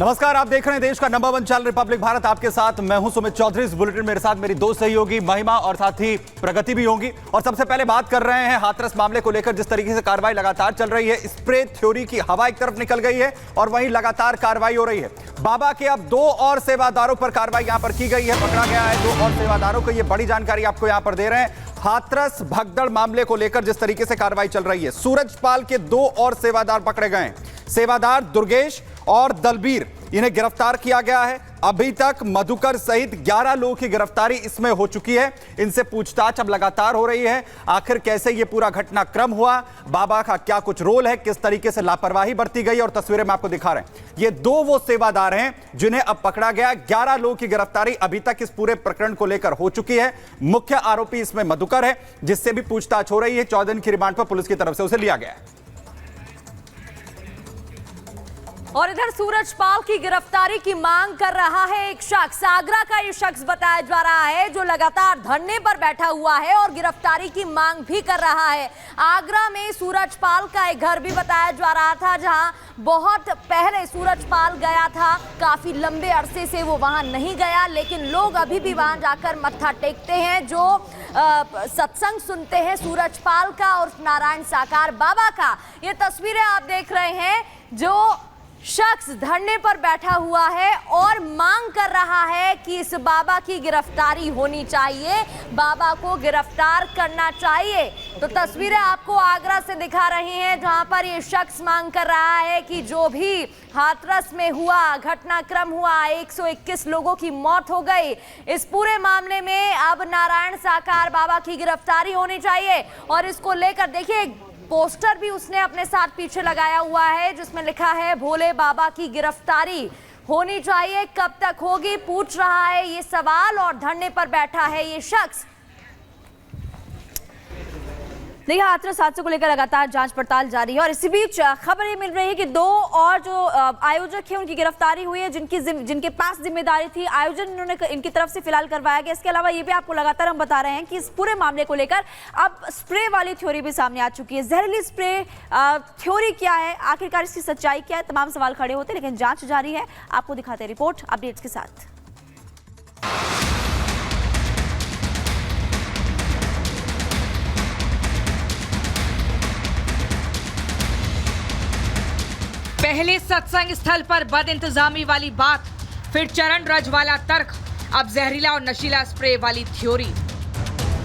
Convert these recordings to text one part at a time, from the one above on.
नमस्कार, आप देख रहे हैं देश का नंबर 1 चैनल रिपब्लिक भारत। आपके साथ मैं हूं सुमित चौधरी। इस बुलेटिन मेरे साथ मेरी दो सहयोगी महिमा और साथ ही प्रगति भी होंगी। और सबसे पहले बात कर रहे हैं हाथरस मामले को लेकर। जिस तरीके से कार्रवाई लगातार चल रही है, स्प्रे थ्योरी की हवा एक तरफ निकल गई है और वहीं लगातार कार्रवाई हो रही है। बाबा के अब 2 और सेवादारों पर कार्रवाई यहां पर की गई है, पकड़ा गया है 2 और सेवादारों को। यह बड़ी जानकारी आपको यहां पर दे रहे हैं। हाथरस भगदड़ मामले को लेकर जिस तरीके से कार्रवाई चल रही है, सूरजपाल के 2 और सेवादार पकड़े गए हैं। सेवादार दुर्गेश और दलबीर, इन्हें गिरफ्तार किया गया है। अभी तक मधुकर सहित 11 लोगों की गिरफ्तारी इसमें हो चुकी है। इनसे पूछताछ अब लगातार हो रही है। आखिर कैसे यह पूरा घटनाक्रम हुआ, बाबा का क्या कुछ रोल है, किस तरीके से लापरवाही बरती गई, और तस्वीरें मैं आपको दिखा रहे हैं। ये 2 वो सेवादार हैं जिन्हें अब पकड़ा गया। 11 लोगों की गिरफ्तारी अभी तक इस पूरे प्रकरण को लेकर हो चुकी है। मुख्य आरोपी इसमें मधुकर है, जिससे भी पूछताछ हो रही है। 14 दिन की रिमांड पर पुलिस की तरफ से उसे लिया गया है। और इधर सूरजपाल की गिरफ्तारी की मांग कर रहा है एक शख्स। आगरा का ये शख्स बताया जा रहा है, जो लगातार धरने पर बैठा हुआ है और गिरफ्तारी की मांग भी कर रहा है। आगरा में सूरजपाल का एक घर भी बताया जा रहा था, जहां बहुत पहले सूरजपाल गया था। काफी लंबे अरसे से वो वहां नहीं गया, लेकिन लोग अभी भी वहां जाकर मत्था टेकते हैं, जो सत्संग सुनते हैं सूरजपाल का और नारायण साकार बाबा का। ये तस्वीरें आप देख रहे हैं। जो शख्स धरने पर बैठा हुआ है और मांग कर रहा है कि इस बाबा की गिरफ्तारी होनी चाहिए, बाबा को गिरफ्तार करना चाहिए। तो तस्वीरें आपको आगरा से दिखा रही हैं, जहां पर ये शख्स मांग कर रहा है कि जो भी हाथरस में हुआ घटनाक्रम हुआ, 121 लोगों की मौत हो गई, इस पूरे मामले में अब नारायण साकार बाबा की गिरफ्तारी होनी चाहिए। और इसको लेकर देखिए, पोस्टर भी उसने अपने साथ पीछे लगाया हुआ है, जिसमें लिखा है भोले बाबा की गिरफ्तारी होनी चाहिए। कब तक होगी, पूछ रहा है ये सवाल, और धरने पर बैठा है ये शख्स। देखिए, हाथरस हादसे को लेकर लगातार जांच पड़ताल जारी है। और इसी बीच खबर ये मिल रही है कि 2 और जो आयोजक हैं, उनकी गिरफ्तारी हुई है, जिनके पास जिम्मेदारी थी आयोजन इन्होंने इनकी तरफ से फिलहाल करवाया गया। इसके अलावा ये भी आपको लगातार हम बता रहे हैं कि इस पूरे मामले को लेकर अब स्प्रे वाली थ्योरी भी सामने आ चुकी है। जहरीली स्प्रे थ्योरी क्या है, आखिरकार इसकी सच्चाई क्या है, तमाम सवाल खड़े होते हैं, लेकिन जाँच जारी है। आपको दिखाते हैं रिपोर्ट अपडेट्स के साथ। पहले सत्संग स्थल पर बद इंतजामी वाली बात, फिर चरण रज वाला तर्क, अब जहरीला और नशीला स्प्रे वाली थ्योरी।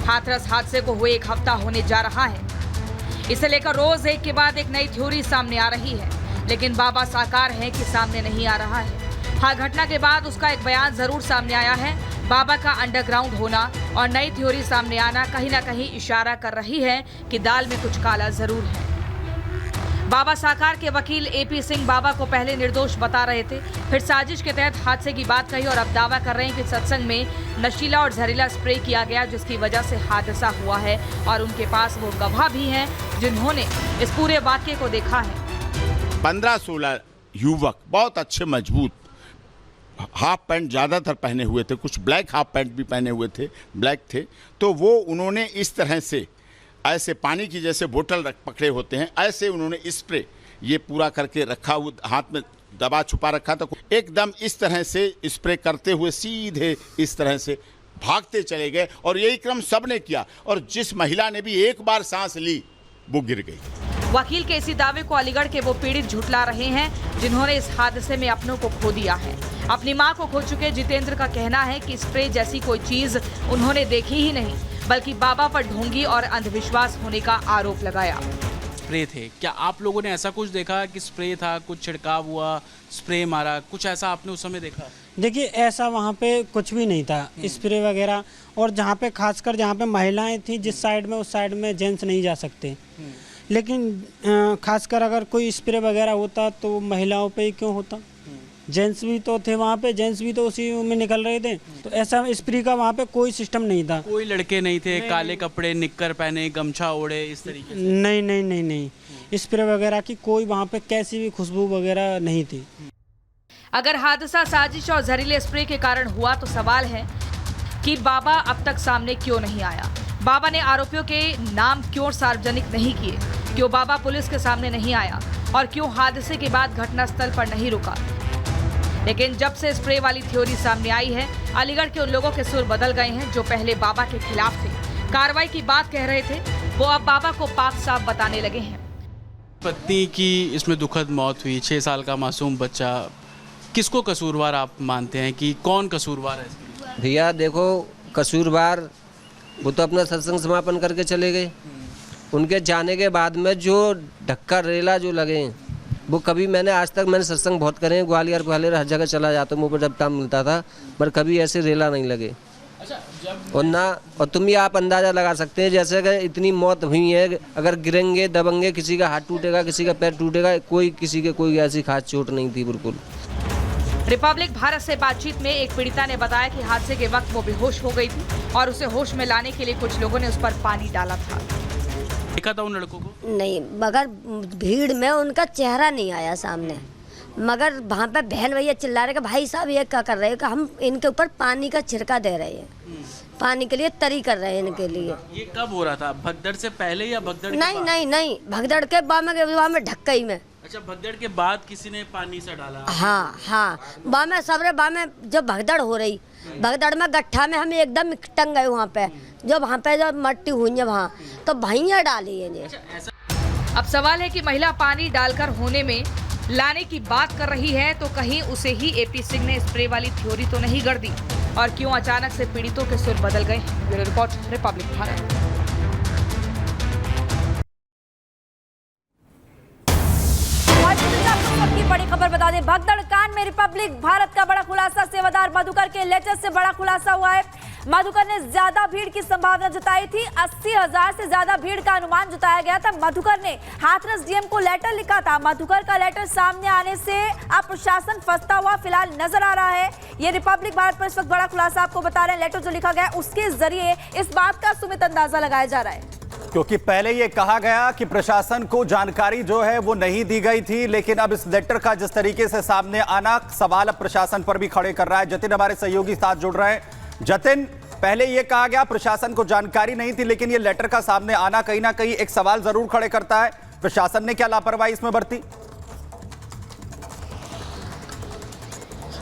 हाथरस हादसे को हुए 1 हफ्ता होने जा रहा है। इसे लेकर रोज एक के बाद एक नई थ्योरी सामने आ रही है, लेकिन बाबा साकार है कि सामने नहीं आ रहा है। हर घटना के बाद उसका एक बयान जरूर सामने आया है। बाबा का अंडरग्राउंड होना और नई थ्योरी सामने आना कहीं ना कहीं इशारा कर रही है कि दाल में कुछ काला जरूर है। बाबा साकार के वकील AP सिंह बाबा को पहले निर्दोष बता रहे थे, फिर साजिश के तहत हादसे की बात कही, और अब दावा कर रहे हैं कि सत्संग में नशीला और जहरीला स्प्रे किया गया, जिसकी वजह से हादसा हुआ है। और उनके पास वो गवाह भी हैं जिन्होंने इस पूरे वाकये को देखा है। 15-16 युवक बहुत अच्छे मजबूत, हाफ पैंट ज़्यादातर पहने हुए थे, कुछ ब्लैक हाफ पैंट भी पहने हुए थे, ब्लैक थे। तो वो उन्होंने इस तरह से ऐसे पानी की जैसे बोतल पकड़े होते हैं, ऐसे उन्होंने स्प्रे ये पूरा करके रखा हुआ, हाथ में दबा छुपा रखा था। एकदम इस तरह से स्प्रे करते हुए सीधे इस तरह से भागते चले गए, और यही क्रम सबने किया। और जिस महिला ने भी एक बार सांस ली, वो गिर गई। वकील के इसी दावे को अलीगढ़ के वो पीड़ित झुठला रहे हैं, जिन्होंने इस हादसे में अपनों को खो दिया है। अपनी मां को खो चुके जितेंद्र का कहना है कि स्प्रे जैसी कोई चीज उन्होंने देखी ही नहीं, बल्कि बाबा पर ढोंगी और अंधविश्वास होने का आरोप लगाया। स्प्रे थे, क्या आप लोगों ने ऐसा कुछ देखा कि स्प्रे था, कुछ छिड़काव हुआ, स्प्रे मारा, कुछ ऐसा आपने उस समय देखा? देखिए, ऐसा वहाँ पे कुछ भी नहीं था, स्प्रे वगैरह। और जहाँ पे खासकर जहाँ पे महिलाएं थी, जिस साइड में, उस साइड में जेंट्स नहीं जा सकते। लेकिन खासकर अगर कोई स्प्रे वगैरह होता तो महिलाओं पे ही क्यों होता? जेंट्स भी तो थे वहाँ पे, जेंट्स भी तो उसी में निकल रहे थे। तो ऐसा स्प्रे का वहाँ पे कोई सिस्टम नहीं था। कोई लड़के नहीं थे काले कपड़े, निक्कर पहने, गमछा ओढ़े, इस तरीके से? नहीं नहीं नहीं नहीं, स्प्रे वगैरह की कोई वहाँ पे कैसी भी खुशबू वगैरह नहीं थी। अगर हादसा साजिश और जहरीले स्प्रे के कारण हुआ, तो सवाल है कि बाबा अब तक सामने क्यों नहीं आया? बाबा ने आरोपियों के नाम क्यों सार्वजनिक नहीं किए? क्यों बाबा पुलिस के सामने नहीं आया? और क्यों हादसे के बाद घटनास्थल पर नहीं रुका? लेकिन जब से स्प्रे वाली थ्योरी सामने आई है, अलीगढ़ के उन लोगों के सुर बदल गए हैं जो पहले बाबा के खिलाफ थे, कार्रवाई की बात कह रहे थे, वो अब बाबा को पाक साफ बताने लगे हैं। पत्नी की इसमें दुखद मौत हुई, 6 साल का मासूम बच्चा, किसको कसूरवार आप मानते हैं कि कौन कसूरवार है? भैया देखो, कसूरवार वो तो अपना सत्संग समापन करके चले गए। उनके जाने के बाद में जो ढक्का रेला जो लगे, वो कभी आज तक मैंने सत्संग बहुत करे हैं, ग्वालियर हर जगह चला जाता हूँ, मुझे पर जब टाइम मिलता था, पर कभी ऐसे रेला नहीं लगे। और तुम ही आप अंदाज़ा लगा सकते हैं, जैसे कि इतनी मौत हुई है, अगर गिरेंगे दबंगे, किसी का हाथ टूटेगा, किसी का पैर टूटेगा, किसी के कोई ऐसी खास चोट नहीं थी बिल्कुल। रिपब्लिक भारत से बातचीत में एक पीड़िता ने बताया कि हादसे के वक्त वो बेहोश हो गई थी और उसे होश में लाने के लिए कुछ लोगों ने उस पर पानी डाला था। देखा था उन लड़कों को? नहीं, मगर भीड़ में उनका चेहरा नहीं आया सामने, मगर वहाँ पे बहन भैया चिल्ला रहे कि भाई साहब ये क्या कर रहे हैं कि हम इनके ऊपर पानी का छिड़का दे रहे हैं, पानी के लिए तरी कर रहे हैं इनके लिए। ये कब हो रहा था? भगदड़ से पहले या भगदड़ के नहीं बाद? नहीं, भगदड़ के बाद में ढक्कई में। अच्छा, भगदड़ के बाद किसी ने पानी से डाला? हाँ, बामे सबरे बामे जब भगदड़ हो रही, भगदड़ में गट्ठा में हम एकदम टंग गए वहाँ पे, वहाँ पे जो मट्टी हुई है वहाँ, तो भैया डाली है। अब सवाल है कि महिला पानी डालकर होने में लाने की बात कर रही है, तो कहीं उसे ही एपी सिंह ने स्प्रे वाली थ्योरी तो नहीं गढ़ दी, और क्यों अचानक से पीड़ितों के सुर बदल गए? Bureau report, Republic Bharat. सबकी बड़ी खबर बता दें, भगदड़ कांड में रिपब्लिक भारत का बड़ा खुलासा, सेवादार मधुकर के लेटर से बड़ा खुलासा हुआ है। मधुकर ने ज्यादा भीड़ की संभावना जताई थी, 80,000 से ज्यादा भीड़ का अनुमान जताया गया था। मधुकर ने हाथरस डीएम को लेटर लिखा था। मधुकर का लेटर सामने आने से अब प्रशासन फंसता हुआ फिलहाल नजर आ रहा है। ये रिपब्लिक भारत पर इस वक्त बड़ा खुलासा आपको बता रहे हैं। लेटर जो लिखा गया उसके जरिए इस बात का सुमित अंदाजा लगाया जा रहा है, क्योंकि पहले ये कहा गया कि प्रशासन को जानकारी जो है वो नहीं दी गई थी, लेकिन अब इस लेटर का जिस तरीके से सामने आना सवाल अब प्रशासन पर भी खड़े कर रहा है। जतिन हमारे सहयोगी साथ जुड़ रहे हैं। जतिन, पहले ये कहा गया प्रशासन को जानकारी नहीं थी, लेकिन ये लेटर का सामने आना कहीं ना कहीं एक सवाल जरूर खड़े करता है, प्रशासन ने क्या लापरवाही इसमें बरती?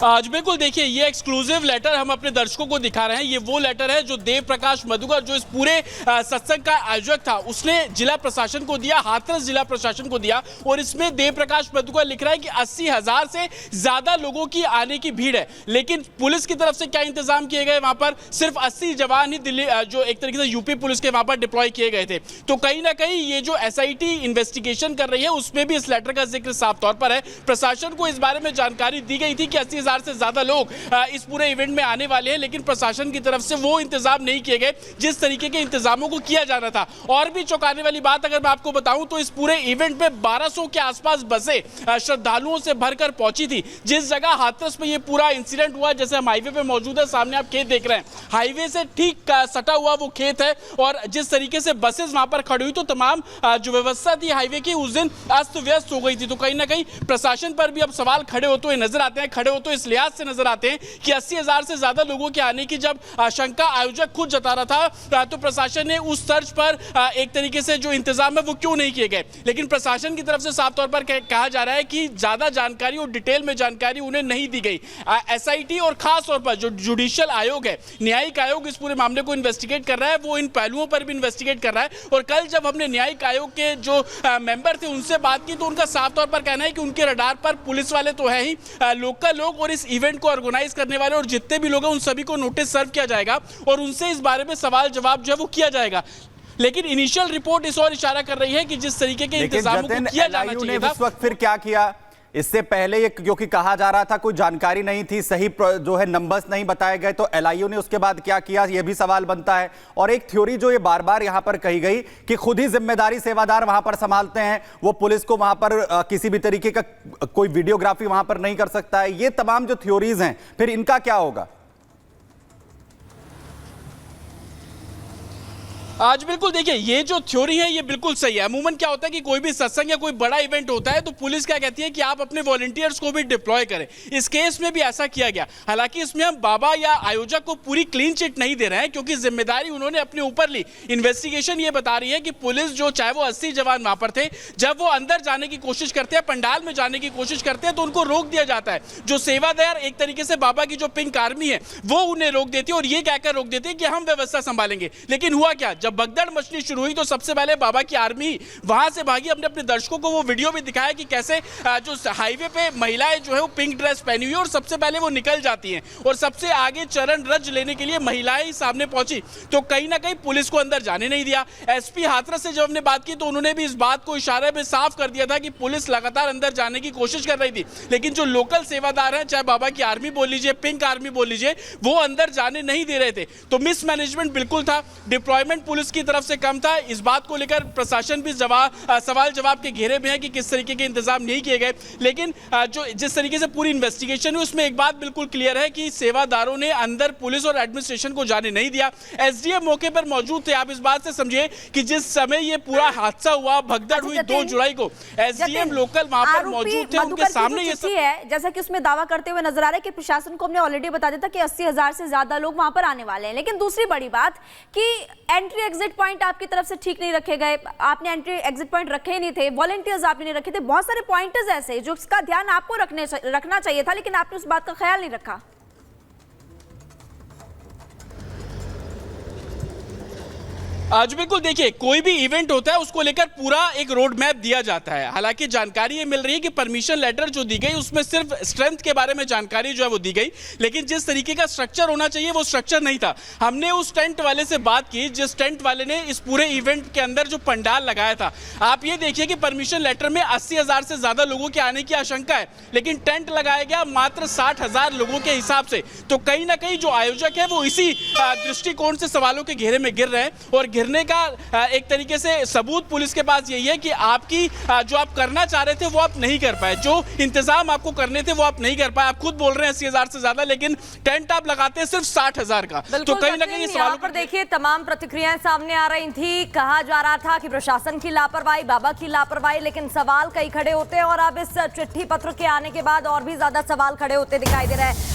आज बिल्कुल देखिए, ये एक्सक्लूसिव लेटर हम अपने दर्शकों को दिखा रहे हैं। ये वो लेटर है जो देव प्रकाश मधुकर, जो इस पूरे सत्संग का आयोजक था, उसने जिला प्रशासन को दिया, हाथरस जिला प्रशासन को दिया। और इसमें देव प्रकाश मधुकर लिख रहा है कि 80,000 से ज्यादा लोगों की आने की भीड़ है, लेकिन पुलिस की तरफ से क्या इंतजाम किए गए? वहां पर सिर्फ 80 जवान ही दिल्ली, जो एक तरीके से यूपी पुलिस के वहां पर डिप्लॉय किए गए थे। तो कहीं ना कहीं ये जो SIT इन्वेस्टिगेशन कर रही है, उसमें भी इस लेटर का जिक्र साफ तौर पर है। प्रशासन को इस बारे में जानकारी दी गई थी कि 80,000 से ज्यादा लोग इस पूरे इवेंट में आने वाले हैं, लेकिन प्रशासन की तरफ से वो इंतजाम नहीं किए गए जिस तरीके के इंतजामों को किया जाना था। और भी चौंकाने वाली बात अगर मैं आपको बताऊं तो इस पूरे इवेंट में 1200 के आसपास बसें श्रद्धालुओं से भरकर पहुंची थी। जिस जगह हाथरस में ये पूरा इंसिडेंट हुआ, जैसे हम हाईवे पे मौजूद है, सामने आप खेत देख रहे हैं, हाईवे से ठीक सटा हुआ वो खेत है, और जिस तरीके से बसेस वहां पर खड़ी हुई, तो तमाम जो व्यवस्था थी हाईवे की उस दिन अस्त व्यस्त हो गई थी। तो कहीं ना कहीं प्रशासन पर भी अब सवाल खड़े होते हुए नजर आते हैं, खड़े होते इस लिहाज से नजर आते हैं कि 80,000 से ज्यादा लोगों के आने की जब आशंका आयोजक खुद जता रहा था, तो प्रशासन ने उस तर्ज पर एक तरीके से जो इंतजाम है वो क्यों नहीं किए गए। लेकिन प्रशासन की तरफ से साफ तौर पर कहा जा रहा है कि ज्यादा जानकारी और डिटेल में जानकारी उन्हें नहीं दी गई। SIT और खास तौर पर जो जुडिशियल आयोग है, न्यायिक आयोग इस पूरे मामले को इन्वेस्टिगेट कर रहा है, वो इन पहलुओं पर भी इन्वेस्टिगेट कर रहा है। और कल जब हमने न्यायिक आयोग के जो मेंबर थे उनसे बात की, तो उनका साफ तौर पर कहना है कि उनके रडार पर पुलिस वाले तो है ही, लोकल लोग और इस इवेंट को ऑर्गेनाइज करने वाले और जितने भी लोग हैं उन सभी को नोटिस सर्व किया जाएगा और उनसे इस बारे में सवाल जवाब जो है वो किया जाएगा। लेकिन इनिशियल रिपोर्ट इस और इशारा कर रही है कि जिस तरीके के इंतजामों को किया जाना चाहिए था, उस वक्त फिर क्या किया? इससे पहले ये क्योंकि कहा जा रहा था कोई जानकारी नहीं थी, सही जो है नंबर्स नहीं बताए गए, तो LIU ने उसके बाद क्या किया, ये भी सवाल बनता है। और एक थ्योरी जो ये बार बार यहां पर कही गई कि खुद ही जिम्मेदारी सेवादार वहां पर संभालते हैं, वो पुलिस को वहां पर किसी भी तरीके का कोई वीडियोग्राफी वहां पर नहीं कर सकता है। ये तमाम जो थ्योरीज हैं, फिर इनका क्या होगा? आज बिल्कुल देखिए, ये जो थ्योरी है ये बिल्कुल सही है। अमूमन क्या होता है कि कोई भी सत्संग या कोई बड़ा इवेंट होता है तो पुलिस क्या कहती है कि आप अपने वॉलंटियर्स को भी डिप्लॉय करें। इस केस में भी ऐसा किया गया। हालांकि इसमें हम बाबा या आयोजक को पूरी क्लीन चिट नहीं दे रहे हैं, क्योंकि जिम्मेदारी उन्होंने अपने ऊपर ली। इन्वेस्टिगेशन ये बता रही है कि पुलिस जो, चाहे वो 80 जवान वहां पर थे, जब वो अंदर जाने की कोशिश करते हैं, पंडाल में जाने की कोशिश करते हैं, तो उनको रोक दिया जाता है। जो सेवादार एक तरीके से बाबा की जो पिंक आर्मी है वो उन्हें रोक देती है और ये कहकर रोक देती है कि हम व्यवस्था संभालेंगे। लेकिन हुआ क्या, जब भगदड़ मचनी शुरू हुई तो सबसे पहले बाबा की आर्मी वहां से भागी। अपने दर्शकों को वो वीडियो भी दिखाया कि कैसे जो हाईवे पे महिलाएं जो है वो पिंक ड्रेस पहनी हुई है और सबसे पहले वो निकल जाती हैं और सबसे आगे चरण रज लेने के लिए महिलाएं ही सामने पहुंची। तो कहीं ना कहीं पुलिस को अंदर जाने नहीं दिया। एसपी हाथरस से जब हमने बात की तो उन्होंने भी इस बात को इशारे में साफ कर दिया था कि पुलिस लगातार अंदर जाने की कोशिश कर रही थी, लेकिन जो लोकल सेवादार हैं, चाहे बाबा की आर्मी बोल लीजिए, पिंक आर्मी बोल लीजिए, वो अंदर जाने नहीं दे रहे थे। तो मिसमैनेजमेंट बिल्कुल था, डिप्लॉयमेंट पुलिस की तरफ से कम था। इस बात को लेकर प्रशासन भी सवाल जवाब के घेरे में है कि किस तरीके के इंतजाम नहीं किए गए। लेकिन जो जिस तरीके से पूरी इन्वेस्टिगेशन हुई उसमें एक बात बिल्कुल क्लियर है कि सेवादारों ने अंदर पुलिस और एडमिनिस्ट्रेशन को जाने नहीं दिया। एसडीएम मौके पर मौजूद थे। आप इस बात से समझिए कि जिस समय ये पूरा हादसा हुआ, भगदड़ हुई 2 जुलाई को, एसडीएम लोकल वहां पर मौजूद थे, उनके सामने ये सब है। जैसा कि उसमें दावा करते हुए नजर आ रहा है कि प्रशासन को हमने ऑलरेडी बता दिया था कि 80,000 से ज्यादा लोग वहां पर आने वाले हैं। लेकिन दूसरी बड़ी बात कि एंट्री एग्जिट पॉइंट आपकी तरफ से ठीक नहीं रखे गए, आपने एंट्री एग्जिट पॉइंट रखे ही नहीं थे, वॉलंटियर्स आपने नहीं रखे थे। बहुत सारे पॉइंटर्स ऐसे जो इसका ध्यान आपको रखना चाहिए था, लेकिन आपने उस बात का ख्याल नहीं रखा। आज बिल्कुल देखिए, कोई भी इवेंट होता है उसको लेकर पूरा एक रोड मैप दिया जाता है। हालांकि जानकारी ये मिल रही है कि परमिशन लेटर जो दी गई उसमें सिर्फ स्ट्रेंथ के बारे में जानकारी जो है वो दी गई, लेकिन जिस तरीके का स्ट्रक्चर होना चाहिए वो स्ट्रक्चर नहीं था। हमने उस टेंट वाले से बात की जिस टेंट वाले ने इस पूरे इवेंट के अंदर जो पंडाल लगाया था। आप ये देखिए कि परमिशन लेटर में 80,000 से ज्यादा लोगों के आने की आशंका है, लेकिन टेंट लगाया गया मात्र 60,000 लोगों के हिसाब से। तो कहीं ना कहीं जो आयोजक है वो इसी दृष्टिकोण से सवालों के घेरे में गिर रहे हैं और गिरने का एक तरीके से सबूत पुलिस के पास यही है कि आपकी जो आप करना चाह रहे थे वो आप नहीं कर पाए, जो इंतजाम आपको करने थे वो आप नहीं कर पाए। आप खुद बोल रहे हैं 80,000 से ज्यादा, लेकिन टेंट आप लगाते हैं सिर्फ 60,000 का। तो कहीं ना कहीं सवालों पर देखिए तमाम प्रतिक्रियाएं सामने आ रही थी। कहा जा रहा था कि प्रशासन की लापरवाही, बाबा की लापरवाही, लेकिन सवाल कई खड़े होते हैं और अब इस चिट्ठी पत्र के आने के बाद और भी ज्यादा सवाल खड़े होते दिखाई दे रहे हैं।